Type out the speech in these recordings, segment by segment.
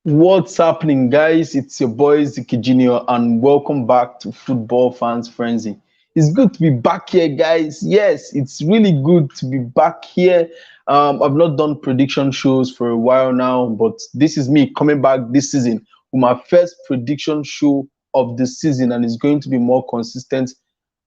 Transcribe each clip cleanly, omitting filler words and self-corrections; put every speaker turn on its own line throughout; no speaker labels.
What's happening, guys? It's your boy Ziki Junior, and welcome back to Football Fans Frenzy. It's good to be back here, guys. Yes, it's really good to be back here. I've not done prediction shows for a while now, but this is me coming back this season with my first prediction show of the season, and it's going to be more consistent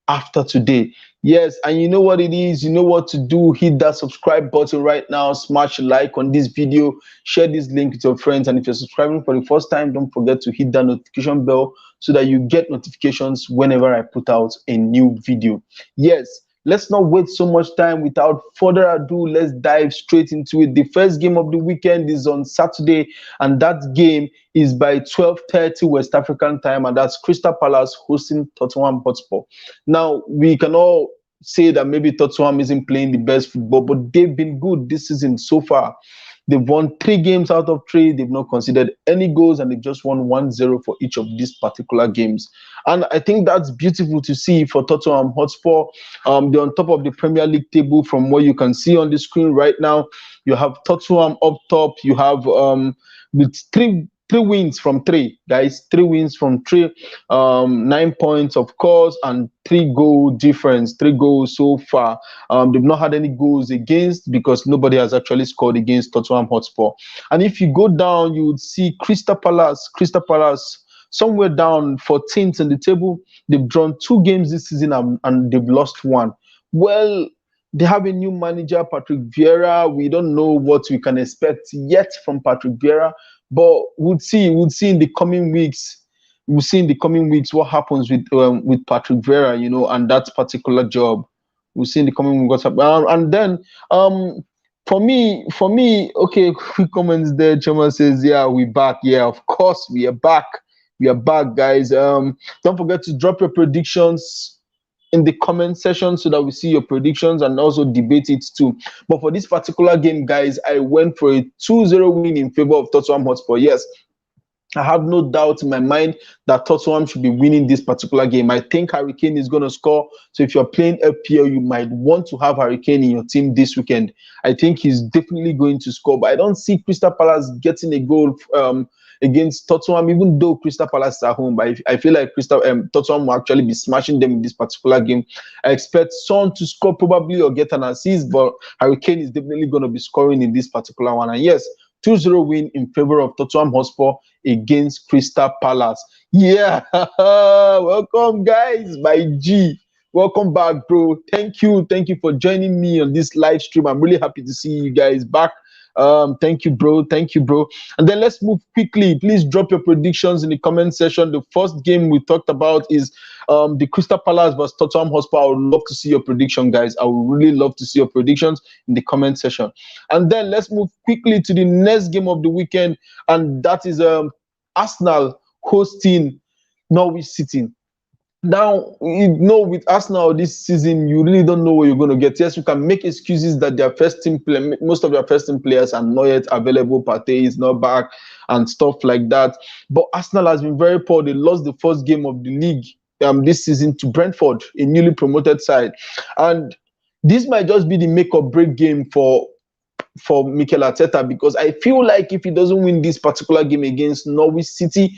after today. Yes, and you know what it is, you know what to do. Hit that subscribe button right now, smash a like on this video, share this link with your friends, and if you're subscribing for the first time, don't forget to hit that notification bell so that you get notifications whenever I put out a new video. Yes, let's not wait so much time. Without further ado, let's dive straight into it. The first game of the weekend is on Saturday, and that game is by 12:30 West African time, and that's Crystal Palace hosting Tottenham Hotspur. Now, we can all say that maybe Tottenham isn't playing the best football, but they've been good this season so far. They've won 3 games out of 3. They've not conceded any goals, and they've just won 1-0 for each of these particular games. And I think that's beautiful to see for Tottenham Hotspur. They're on top of the Premier League table from what you can see on the screen right now. You have Tottenham up top. You have with three wins from 3, guys. 3 wins from 3, 9 points, of course, and 3-goal difference. 3 goals so far. They've not had any goals against because nobody has actually scored against Tottenham Hotspur. And if you go down, you would see Crystal Palace somewhere down 14th in the table. They've drawn 2 games this season and they've lost 1. Well, they have a new manager, Patrick Vieira. We don't know what we can expect yet from Patrick Vieira, but we'll see in the coming weeks. We'll see in the coming weeks what happens with Patrick Vieira, and that particular job. We'll see in the coming weeks what's happening. And then for me, okay, quick comments there. Choma says, yeah, we're back. Yeah, of course we are back. We are back, guys. Don't forget to drop your predictions in the comment section so that we see your predictions and also debate it too. But for this particular game, guys, I went for a 2-0 win in favor of Tottenham Hotspur. Yes, I have no doubt in my mind that Tottenham should be winning this particular game. I think Harry Kane is going to score. So if you're playing FPL, you might want to have Harry Kane in your team this weekend. I think he's definitely going to score. But I don't see Crystal Palace getting a goal against Tottenham, even though Crystal Palace is at home. But I feel like Tottenham will actually be smashing them in this particular game. I expect Son to score probably or get an assist, but Harry Kane is definitely going to be scoring in this particular one. And yes, 2-0 win in favor of Tottenham Hotspur against Crystal Palace. Yeah, welcome, guys. My G. Welcome back, bro. Thank you for joining me on this live stream. I'm really happy to see you guys back. Thank you, bro. And then let's move quickly. Please drop your predictions in the comment section. The first game we talked about is the Crystal Palace versus Tottenham Hotspur. I would love to see your prediction, guys. I would really love to see your predictions in the comment section. And then let's move quickly to the next game of the weekend, and that is Arsenal hosting Norwich City. Now, with Arsenal this season, you really don't know what you're going to get. Yes, you can make excuses that most of their first team players are not yet available. Partey is not back and stuff like that. But Arsenal has been very poor. They lost the first game of the league this season to Brentford, a newly promoted side. And this might just be the make or break game for Mikel Arteta, because I feel like if he doesn't win this particular game against Norwich City,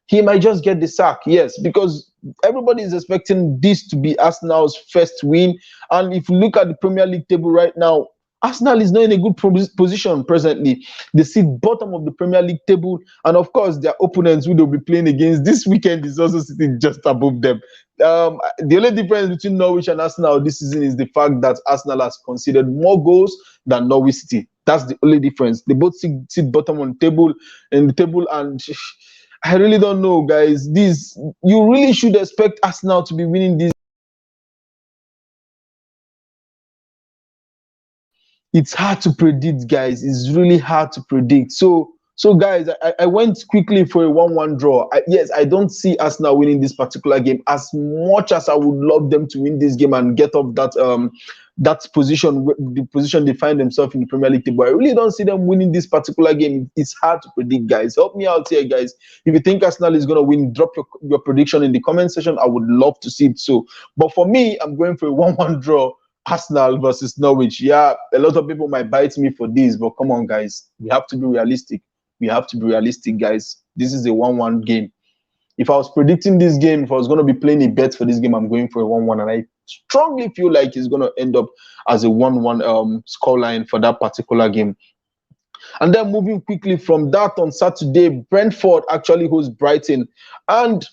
he might just get the sack. Yes, because everybody is expecting this to be Arsenal's first win. And if you look at the Premier League table right now, Arsenal is not in a good position presently. They sit bottom of the Premier League table, and of course, their opponents who they'll be playing against this weekend is also sitting just above them. The only difference between Norwich and Arsenal this season is the fact that Arsenal has conceded more goals than Norwich City. That's the only difference. They both sit bottom on the table, and I really don't know, guys. You really should expect Arsenal to be winning this. It's hard to predict, guys. It's really hard to predict. So guys, I went quickly for a 1-1 draw. Yes, I don't see Arsenal winning this particular game, as much as I would love them to win this game and get off that position, the position they find themselves in the Premier League table. I really don't see them winning this particular game. It's hard to predict, guys. Help me out here, guys. If you think Arsenal is going to win, drop your prediction in the comment section. I would love to see it. But for me, I'm going for a 1-1 draw. Arsenal versus Norwich. Yeah, a lot of people might bite me for this, but come on, guys. We have to be realistic. we have to be realistic, guys. This is a 1-1 game. If I was predicting this game, if I was going to be playing a bet for this game, I'm going for a 1-1, and I strongly feel like it's going to end up as a 1-1 scoreline for that particular game. And then moving quickly from that, on Saturday, Brentford actually hosts Brighton, and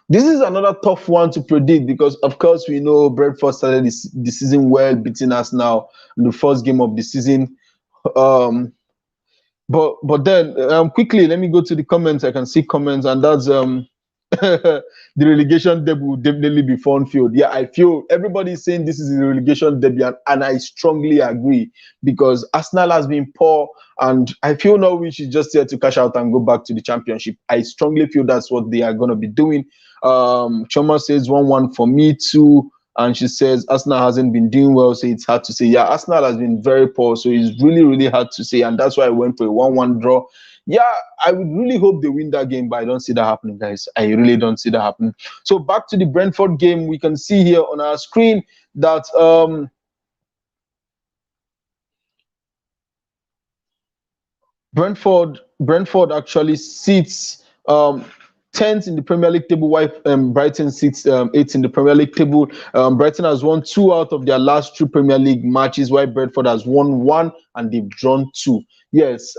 this is another tough one to predict because, of course, we know Brentford started the season well, beating us now in the first game of the season. Um, but then quickly, let me go to the comments. I can see comments, and that's the relegation debut will definitely be fun field. Yeah, I feel everybody is saying this is a relegation debut, and I strongly agree because Arsenal has been poor, and I feel Norwich is just here to cash out and go back to the championship. I strongly feel that's what they are going to be doing. Choma says 1-1 for me too. And she says Arsenal hasn't been doing well, so it's hard to say. Yeah, Arsenal has been very poor, so it's really, really hard to say. And that's why I went for a 1-1 draw. Yeah, I would really hope they win that game, but I don't see that happening, guys. I really don't see that happening. So back to the Brentford game, we can see here on our screen that Brentford actually sits 10th in the Premier League table, while Brighton sits 8th in the Premier League table. Brighton has won 2 out of their last 2 Premier League matches, while Brentford has won 1 and they've drawn 2. Yes,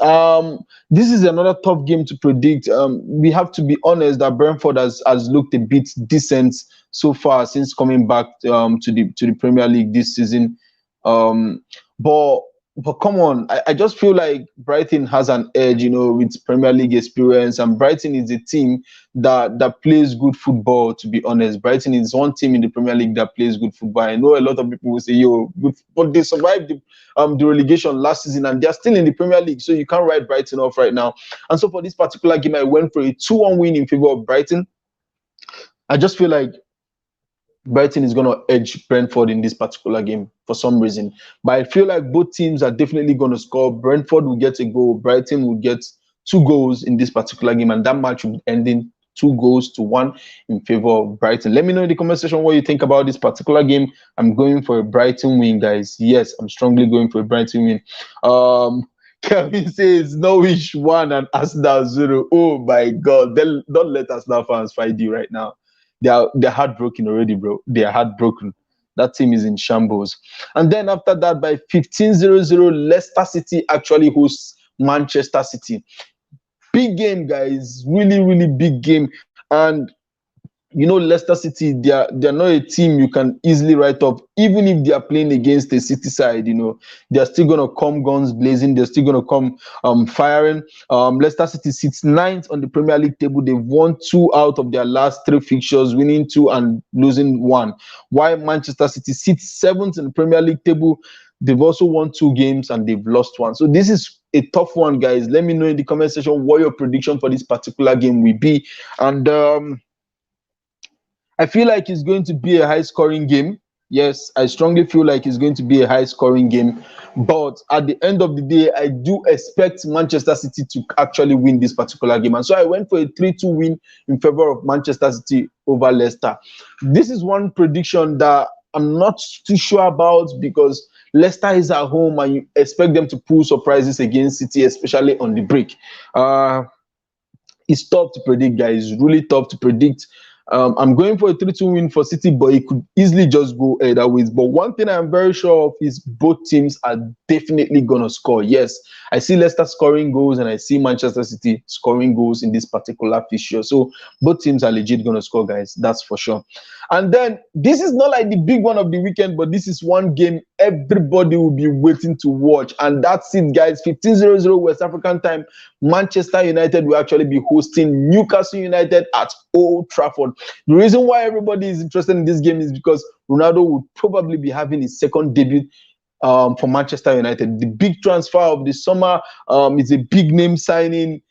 this is another tough game to predict. We have to be honest that Brentford has looked a bit decent so far since coming back to the Premier League this season. But come on, I just feel like Brighton has an edge, with Premier League experience, and Brighton is a team that plays good football. To be honest, Brighton is one team in the Premier League that plays good football. I know a lot of people will say, "Yo, but they survived the relegation last season, and they're still in the Premier League, so you can't write Brighton off right now." And so for this particular game, I went for a 2-1 win in favor of Brighton. I just feel like Brighton is going to edge Brentford in this particular game for some reason. But I feel like both teams are definitely going to score. Brentford will get a goal. Brighton will get 2 goals in this particular game. And that match will end in 2-1 in favor of Brighton. Let me know in the comment section what you think about this particular game. I'm going for a Brighton win, guys. Yes, I'm strongly going for a Brighton win. Kevin says Norwich 1 and Aston 0. Oh my God. Don't let Arsenal fans fight you right now. They're heartbroken already, bro. They are heartbroken. That team is in shambles. And then after that, by 15:00, Leicester City actually hosts Manchester City. Big game, guys. Really, really big game. And Leicester City, they're not a team you can easily write off, even if they are playing against the City side. They're still gonna come guns blazing. They're still gonna come firing. Leicester City sits 9th on the Premier League table. They've won 2 out of their last 3 fixtures, winning 2 and losing 1. While Manchester City sits 7th in the Premier League table. They've also won 2 games and they've lost 1. So this is a tough one, guys. Let me know in the comment section what your prediction for this particular game will be. And I feel like it's going to be a high-scoring game. Yes, I strongly feel like it's going to be a high-scoring game. But at the end of the day, I do expect Manchester City to actually win this particular game. And so I went for a 3-2 win in favor of Manchester City over Leicester. This is one prediction that I'm not too sure about because Leicester is at home and you expect them to pull surprises against City, especially on the break. It's tough to predict, guys. It's really tough to predict. I'm going for a 3-2 win for City, but it could easily just go either ways. But one thing I'm very sure of is both teams are definitely going to score. Yes, I see Leicester scoring goals and I see Manchester City scoring goals in this particular fixture. So both teams are legit going to score, guys. That's for sure. And then this is not like the big one of the weekend, but this is one game everybody will be waiting to watch. And that's it, guys. 15:00 West African time. Manchester United will actually be hosting Newcastle United at Old Trafford. The reason why everybody is interested in this game is because Ronaldo will probably be having his second debut for Manchester United. The big transfer of the summer is a big name signing.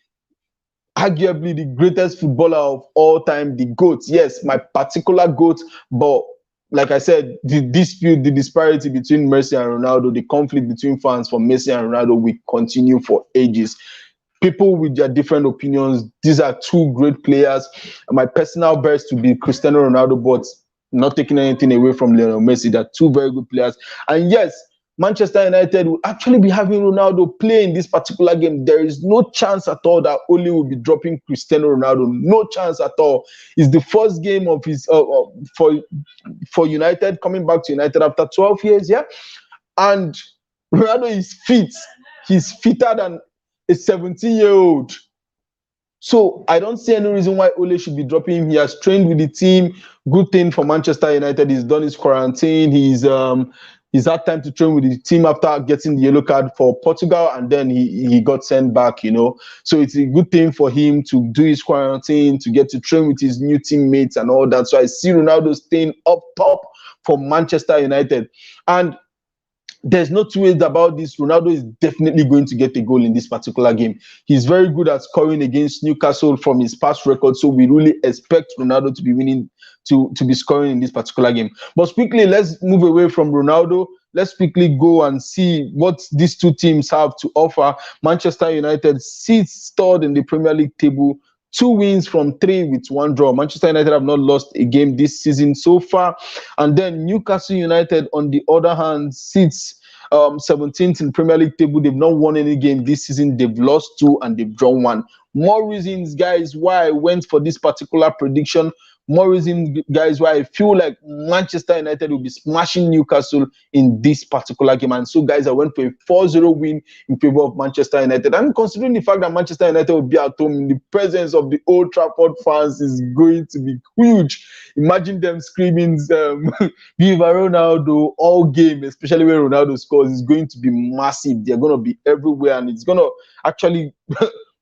Arguably the greatest footballer of all time, the GOAT. Yes, my particular GOAT, but like I said, the dispute, the disparity between Messi and Ronaldo, the conflict between fans for Messi and Ronaldo will continue for ages. People with their different opinions, these are 2 great players. My personal best to be Cristiano Ronaldo, but not taking anything away from Lionel Messi. They're 2 very good players. And yes, Manchester United will actually be having Ronaldo play in this particular game. There is no chance at all that Ole will be dropping Cristiano Ronaldo. No chance at all. It's the first game of his for United, coming back to United after 12 years, yeah. And Ronaldo is fit. He's fitter than a 17-year-old. So I don't see any reason why Ole should be dropping him. He has trained with the team. Good thing for Manchester United. He's done his quarantine. He's had time to train with the team after getting the yellow card for Portugal, and then he got sent back, you know. So it's a good thing for him to do his quarantine, to get to train with his new teammates and all that. So I see Ronaldo staying up top for Manchester United. And there's no two ways about this. Ronaldo is definitely going to get a goal in this particular game. He's very good at scoring against Newcastle from his past record, so we really expect Ronaldo to be winning, to be scoring in this particular game. But quickly, let's move away from Ronaldo. Let's quickly go and see what these two teams have to offer. Manchester United sits third in the Premier League table, 2 wins from 3 with 1 draw. Manchester United have not lost a game this season so far. And then Newcastle United, on the other hand, sits 17th in Premier League table. They've not won any game this season. They've lost 2 and they've drawn 1. More reasons, guys, why I went for this particular prediction. More reasons, guys, why I feel like Manchester United will be smashing Newcastle in this particular game. And so, guys, I went for a 4-0 win in favor of Manchester United. And considering the fact that Manchester United will be at home, in the presence of the Old Trafford fans is going to be huge. Imagine them screaming, Viva Ronaldo all game, especially when Ronaldo scores. It's going to be massive. They're going to be everywhere, and it's going to actually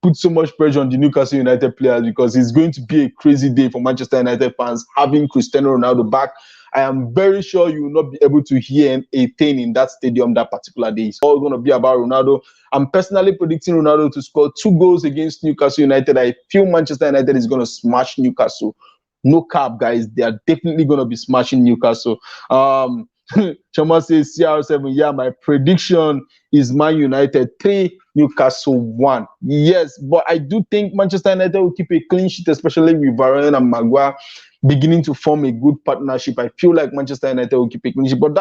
put so much pressure on the Newcastle United players, because it's going to be a crazy day for Manchester United fans having Cristiano Ronaldo back. I am very sure you will not be able to hear a thing in that stadium that particular day. It's all going to be about Ronaldo. I'm personally predicting Ronaldo to score 2 goals against Newcastle United. I feel Manchester United is going to smash Newcastle. No cap, guys. They are definitely going to be smashing Newcastle. Chama says CR7. Yeah, my prediction is Man United 3, Newcastle 1. Yes, but I do think Manchester United will keep a clean sheet, especially with Varane and Maguire beginning to form a good partnership. I feel like Manchester United will keep a clean sheet, but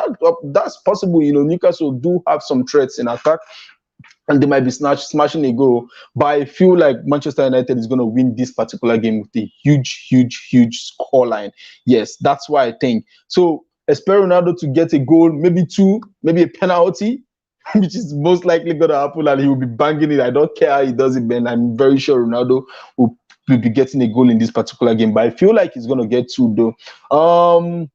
that's possible. You know, Newcastle do have some threats in attack, and they might be smashing a goal. But I feel like Manchester United is going to win this particular game with a huge, huge, huge scoreline. Yes, that's why I think. So expect Ronaldo to get a goal, maybe 2, maybe a penalty, which is most likely going to happen, and he will be banging it. I don't care how he does it, man. I'm very sure Ronaldo will be getting a goal in this particular game. But I feel like he's going to get 2, though.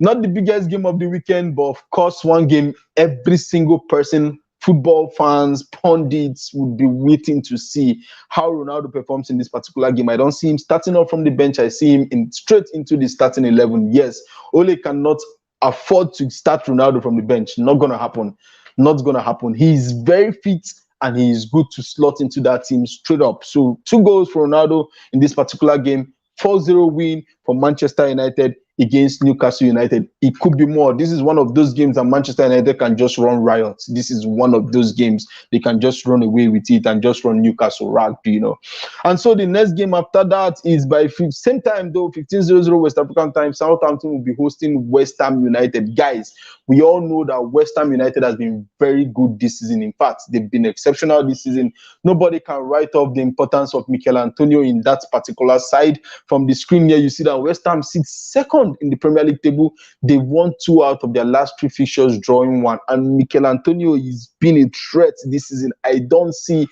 Not the biggest game of the weekend, but of course, one game every single person, football fans, pundits, would be waiting to see how Ronaldo performs in this particular game. I don't see him starting off from the bench. I see him straight into the starting 11. Yes, Ole cannot afford to start Ronaldo from the bench. Not going to happen. Not going to happen. He is very fit, and he is good to slot into that team straight up. So 2 goals for Ronaldo in this particular game. 4-0 win for Manchester United against Newcastle United. It could be more. This is one of those games that Manchester United can just run riot. This is one of those games they can just run away with it and just run Newcastle rugby, you know. And so the next game after that is by same time, though, 15:00 West African time. Southampton will be hosting West Ham United. Guys, we all know that West Ham United has been very good this season. In fact, they've been exceptional this season. Nobody can write off the importance of Mikel Antonio in that particular side. From the screen here, you see that West Ham sits second in the Premier League table. They won 2 out of their last 3 fixtures, drawing 1. And Mikel Antonio is been a threat this season. I don't see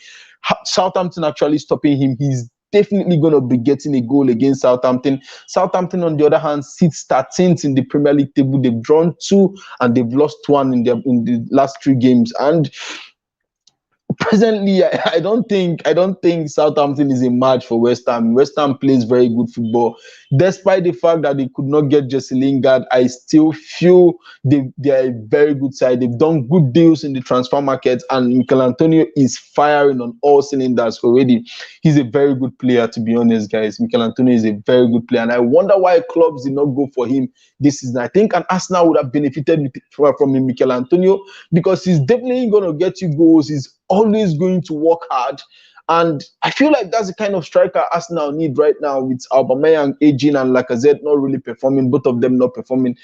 Southampton actually stopping him. He's definitely going to be getting a goal against Southampton. Southampton, on the other hand, sits 13th in the Premier League table. They've drawn 2 and they've lost 1 in the last 3 games. And presently, I don't think Southampton is a match for West Ham. West Ham plays very good football. Despite the fact that they could not get Jesse Lingard, I still feel they are a very good side. They've done good deals in the transfer market, and Mikel Antonio is firing on all cylinders already. He's a very good player, to be honest, guys. Mikel Antonio is a very good player, and I wonder why clubs did not go for him this season. I think an Arsenal would have benefited from Mikel Antonio, because he's definitely going to get you goals. He's always going to work hard. And I feel like that's the kind of striker Arsenal need right now, with Aubameyang aging and Lacazette not really performing, both of them not performing.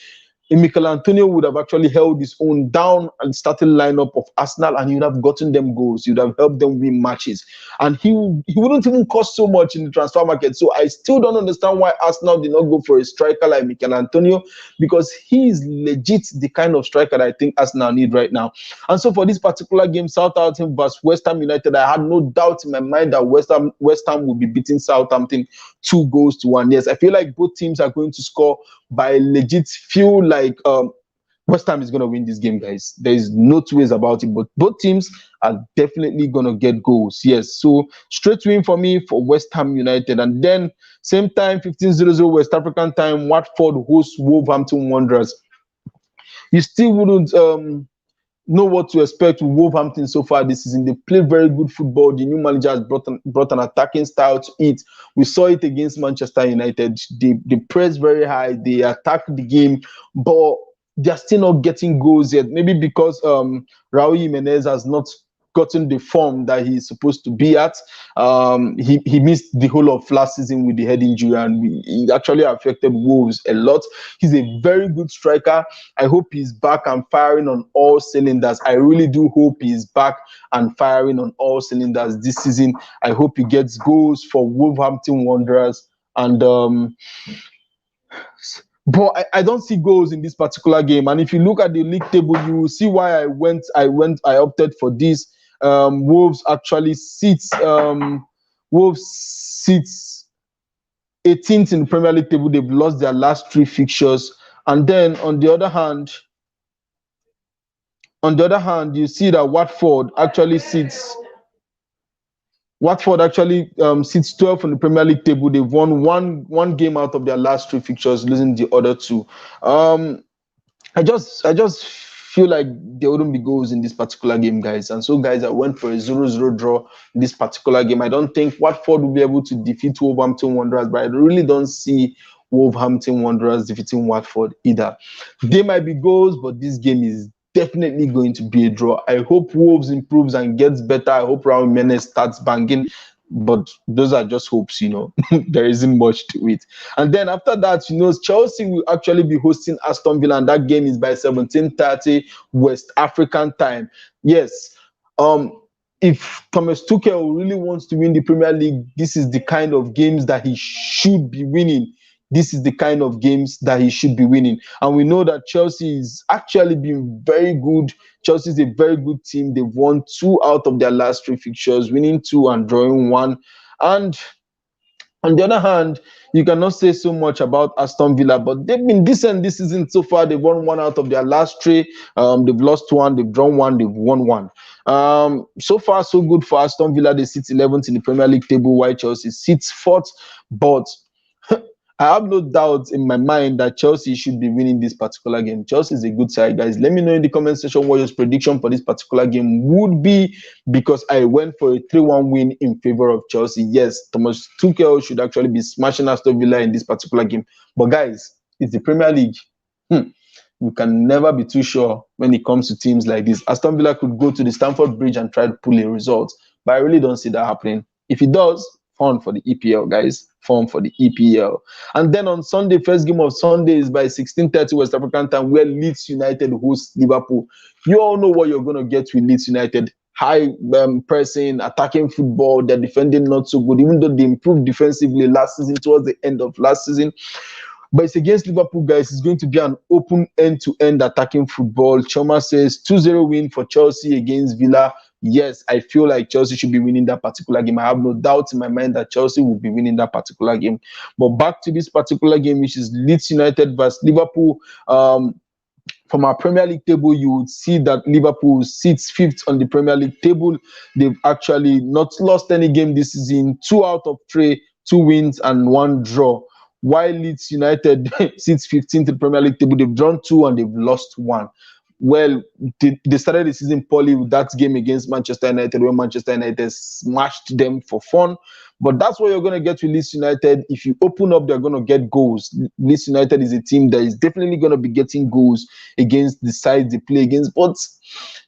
Mikel Antonio would have actually held his own down and starting lineup of Arsenal, and he would have gotten them goals. He would have helped them win matches, and he wouldn't even cost so much in the transfer market. So I still don't understand why Arsenal did not go for a striker like Mikel Antonio, because he is legit the kind of striker that I think Arsenal need right now. And so for this particular game, Southampton versus West Ham United, I had no doubt in my mind that West Ham would be beating Southampton 2 goals to 1. Yes, I feel like both teams are going to score, but I legit feel like West Ham is going to win this game, guys. There is no two ways about it, but both teams are definitely going to get goals. Yes, so straight win for me for West Ham United. And then same time, 15:00 West African time, Watford hosts Wolverhampton Wanderers. You still wouldn't know what to expect with Wolverhampton so far this season. They play very good football. The new manager has brought an attacking style to it. We saw it against Manchester United. They press very high. They attack the game, but they're still not getting goals yet. Maybe because Raul Jimenez has not gotten the form that he's supposed to be at. He missed the whole of last season with the head injury, and it actually affected Wolves a lot. He's a very good striker. I hope he's back and firing on all cylinders. I really do hope he's back and firing on all cylinders this season. I hope he gets goals for Wolverhampton Wanderers. And but I don't see goals in this particular game. And if you look at the league table, you will see why I opted for this. Wolves actually sits 18th in the Premier League table. They've lost their last 3 fixtures. And then on the other hand, you see that Watford actually sits 12th in the Premier League table. They've won one game out of their last 3 fixtures, losing the other 2. I just feel like there wouldn't be goals in this particular game, guys. And so, guys, I went for a 0-0 draw in this particular game. I don't think Watford will be able to defeat Wolverhampton Wanderers, but I really don't see Wolverhampton Wanderers defeating Watford either. There might be goals, but this game is definitely going to be a draw. I hope Wolves improves and gets better. I hope Raul Jimenez starts banging. But those are just hopes, there isn't much to it. And then after that, Chelsea will actually be hosting Aston Villa, and that game is by 17:30 West African time. Yes, if Thomas Tuchel really wants to win the Premier League, this is the kind of games that he should be winning. This is the kind of games that he should be winning. And we know that Chelsea is actually been very good. Chelsea is a very good team. They've won 2 out of their last 3 fixtures, winning 2 and drawing 1. And on the other hand, you cannot say so much about Aston Villa, but they've been decent this season so far. They've won 1 out of their last 3. They've lost 1, they've drawn 1, they've won 1. So far, so good for Aston Villa. They sit 11th in the Premier League table, while Chelsea sits 4th. But I have no doubt in my mind that Chelsea should be winning this particular game. Chelsea is a good side, guys. Let me know in the comment section what your prediction for this particular game would be, because I went for a 3-1 win in favor of Chelsea. Yes, Thomas Tuchel should actually be smashing Aston Villa in this particular game. But guys, it's the Premier League. You can never be too sure when it comes to teams like this. Aston Villa could go to the Stamford Bridge and try to pull a result, but I really don't see that happening. If it does, fun for the EPL, guys. Fun for the EPL. And then on Sunday, first game of Sunday is by 16:30 West African time, where Leeds United hosts Liverpool. You all know what you're going to get with Leeds United. High pressing, attacking football. They're defending not so good, even though they improved defensively last season, towards the end of last season. But it's against Liverpool, guys. It's going to be an open end-to-end attacking football. Choma says 2-0 win for Chelsea against Villa. Yes, I feel like Chelsea should be winning that particular game. I have no doubt in my mind that Chelsea will be winning that particular game. But back to this particular game, which is Leeds United versus Liverpool. From our Premier League table, you would see that Liverpool sits 5th on the Premier League table. They've actually not lost any game this season. 2 out of 3, 2 wins and 1 draw. While Leeds United sits 15th in the Premier League table, they've drawn 2 and they've lost 1. well, they started the season poorly with that game against Manchester United, where Manchester United smashed them for fun. But that's what you're going to get with Leeds United. If you open up, they're going to get goals. Leeds United is a team that is definitely going to be getting goals against the sides they play against, but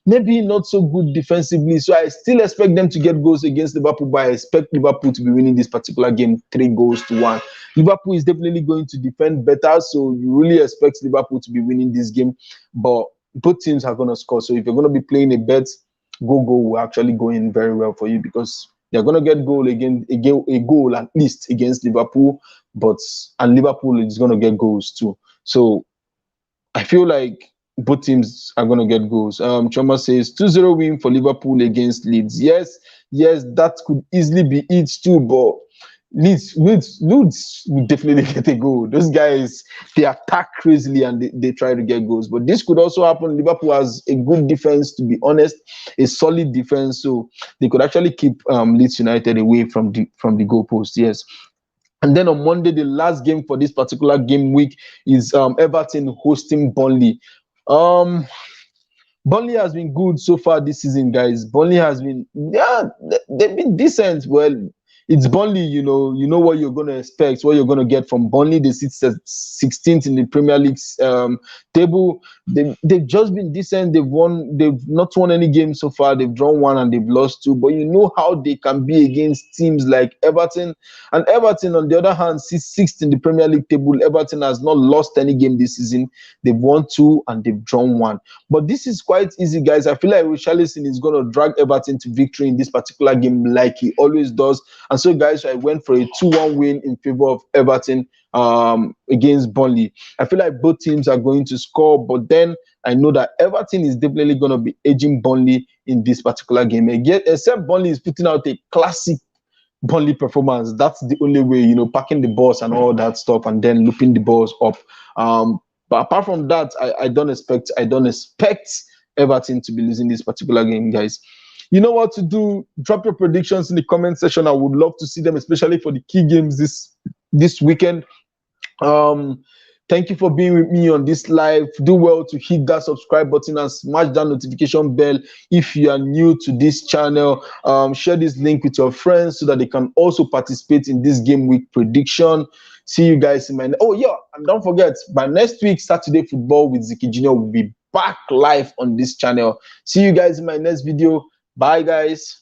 maybe not so good defensively. So I still expect them to get goals against Liverpool, but I expect Liverpool to be winning this particular game 3-1. Liverpool is definitely going to defend better, so you really expect Liverpool to be winning this game. But both teams are going to score. So if you're going to be playing a bet, go will actually go in very well for you, because they're going to get a goal at least against Liverpool, and Liverpool is going to get goals too. So I feel like both teams are going to get goals. Choma says 2-0 win for Liverpool against Leeds. Yes, that could easily be it too, but Leeds will definitely get a goal. Those guys, they attack crazily and they try to get goals. But this could also happen. Liverpool has a good defense, to be honest, a solid defense. So they could actually keep Leeds United away from the goalpost. Yes. And then on Monday, the last game for this particular game week is Everton hosting Burnley. Burnley has been good so far this season, guys. Burnley has been, they've been decent. Well, it's Burnley, you know what you're going to expect, what you're going to get from Burnley. They sit 16th in the Premier League's table. They've just been decent. They've not won any games so far. They've drawn one and they've lost two. But you know how they can be against teams like Everton. And Everton, on the other hand, sits 6th in the Premier League table. Everton has not lost any game this season. They've won two and they've drawn one. But this is quite easy, guys. I feel like Richarlison is going to drag Everton to victory in this particular game like he always does. And so, guys, I went for a 2-1 win in favor of Everton against Burnley. I feel like both teams are going to score, but then I know that Everton is definitely going to be edging Burnley in this particular game. Again, except Burnley is putting out a classic Burnley performance. That's the only way, packing the balls and all that stuff and then looping the balls up. But apart from that, I don't expect Everton to be losing this particular game, guys. You know what to do. Drop your predictions in the comment section. I would love to see them, especially for the key games this weekend. Thank you for being with me on this live. Do well to hit that subscribe button and smash that notification bell if you are new to this channel. Share this link with your friends so that they can also participate in this game week prediction. See you guys in my... and don't forget, by next week, Saturday Football with Ziki Junior will be back live on this channel. See you guys in my next video. Bye, guys.